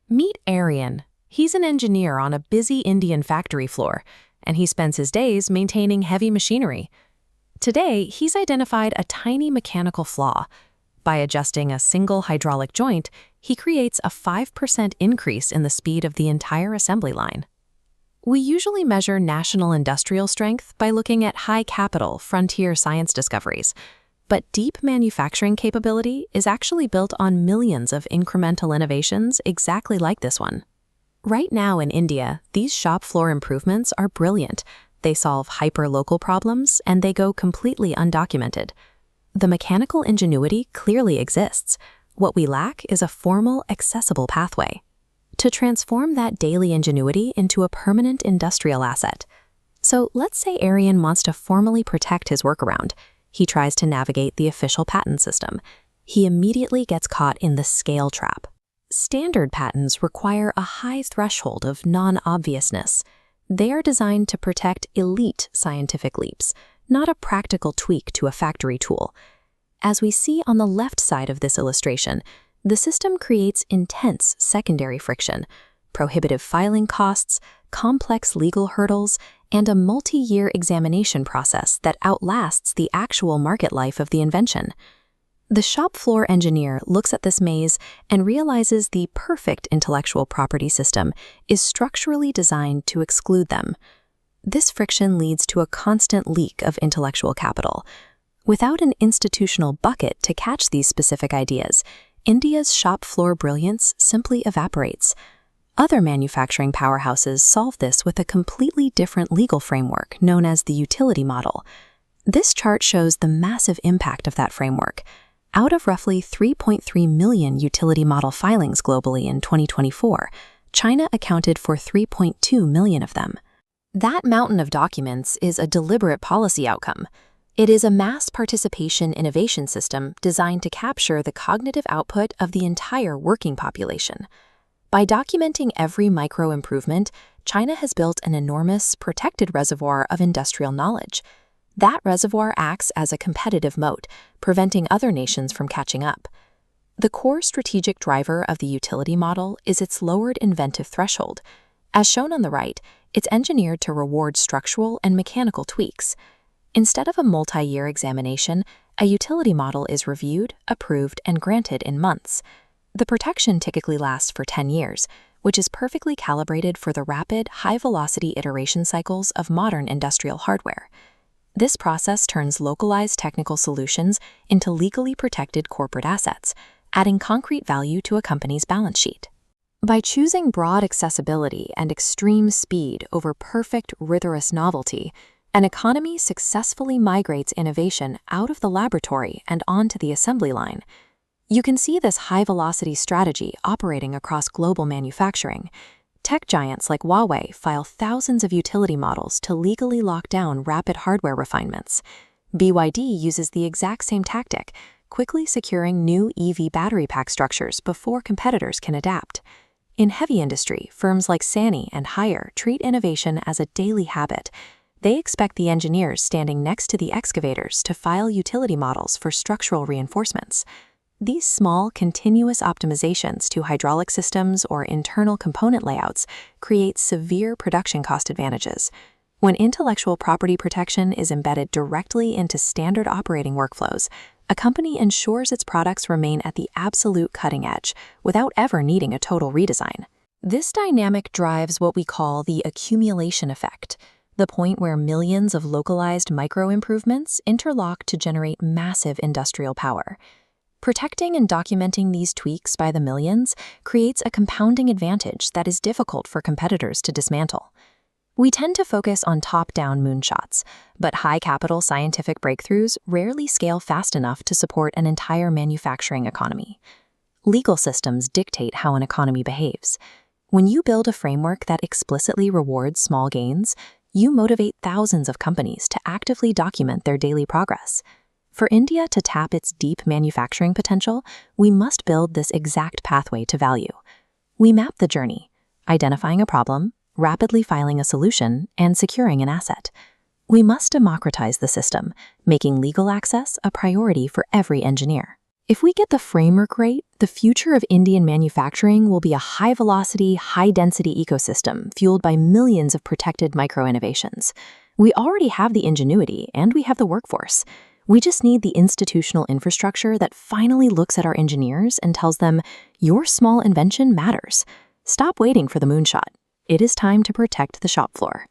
Meet Aryan. He's an engineer on a busy Indian factory floor, and he spends his days maintaining heavy machinery. Today, he's identified a tiny mechanical flaw. By adjusting a single hydraulic joint, he creates a 5% increase in the speed of the entire assembly line. We usually measure national industrial strength by looking at high-capital, frontier science discoveries. But deep manufacturing capability is actually built on millions of incremental innovations exactly like this one. Right now in India, these shop floor improvements are brilliant. They solve hyper-local problems, and they go completely undocumented. The mechanical ingenuity clearly exists. What we lack is a formal, accessible pathway to transform that daily ingenuity into a permanent industrial asset. So let's say Aryan wants to formally protect his workaround. He tries to navigate the official patent system. He immediately gets caught in the scale trap. Standard patents require a high threshold of non-obviousness. They are designed to protect elite scientific leaps, not a practical tweak to a factory tool. As we see on the left side of this illustration, the system creates intense secondary friction, prohibitive filing costs, complex legal hurdles, and a multi-year examination process that outlasts the actual market life of the invention. The shop floor engineer looks at this maze and realizes the perfect intellectual property system is structurally designed to exclude them. This friction leads to a constant leak of intellectual capital. Without an institutional bucket to catch these specific ideas, India's shop floor brilliance simply evaporates. Other manufacturing powerhouses solve this with a completely different legal framework known as the utility model. This chart shows the massive impact of that framework. Out of roughly 3.3 million utility model filings globally in 2024, China accounted for 3.2 million of them. That mountain of documents is a deliberate policy outcome. It is a mass participation innovation system designed to capture the cognitive output of the entire working population. By documenting every micro-improvement, China has built an enormous, protected reservoir of industrial knowledge. That reservoir acts as a competitive moat, preventing other nations from catching up. The core strategic driver of the utility model is its lowered inventive threshold. As shown on the right, it's engineered to reward structural and mechanical tweaks. Instead of a multi-year examination, a utility model is reviewed, approved, and granted in months. The protection typically lasts for 10 years, which is perfectly calibrated for the rapid, high-velocity iteration cycles of modern industrial hardware. This process turns localized technical solutions into legally protected corporate assets, adding concrete value to a company's balance sheet. By choosing broad accessibility and extreme speed over perfect, rigorous novelty, an economy successfully migrates innovation out of the laboratory and onto the assembly line. You can see this high-velocity strategy operating across global manufacturing. Tech giants like Huawei file thousands of utility models to legally lock down rapid hardware refinements. BYD uses the exact same tactic, quickly securing new EV battery pack structures before competitors can adapt. In heavy industry, firms like Sany and Haier treat innovation as a daily habit. They expect the engineers standing next to the excavators to file utility models for structural reinforcements. These small, continuous optimizations to hydraulic systems or internal component layouts create severe production cost advantages. When intellectual property protection is embedded directly into standard operating workflows, a company ensures its products remain at the absolute cutting edge without ever needing a total redesign. This dynamic drives what we call the accumulation effect, the point where millions of localized micro-improvements interlock to generate massive industrial power. Protecting and documenting these tweaks by the millions creates a compounding advantage that is difficult for competitors to dismantle. We tend to focus on top-down moonshots, but high-capital scientific breakthroughs rarely scale fast enough to support an entire manufacturing economy. Legal systems dictate how an economy behaves. When you build a framework that explicitly rewards small gains, you motivate thousands of companies to actively document their daily progress. For India to tap its deep manufacturing potential, we must build this exact pathway to value. We map the journey, identifying a problem, rapidly filing a solution, and securing an asset. We must democratize the system, making legal access a priority for every engineer. If we get the framework right, the future of Indian manufacturing will be a high-velocity, high-density ecosystem fueled by millions of protected micro-innovations. We already have the ingenuity and we have the workforce. We just need the institutional infrastructure that finally looks at our engineers and tells them, your small invention matters. Stop waiting for the moonshot. It is time to protect the shop floor.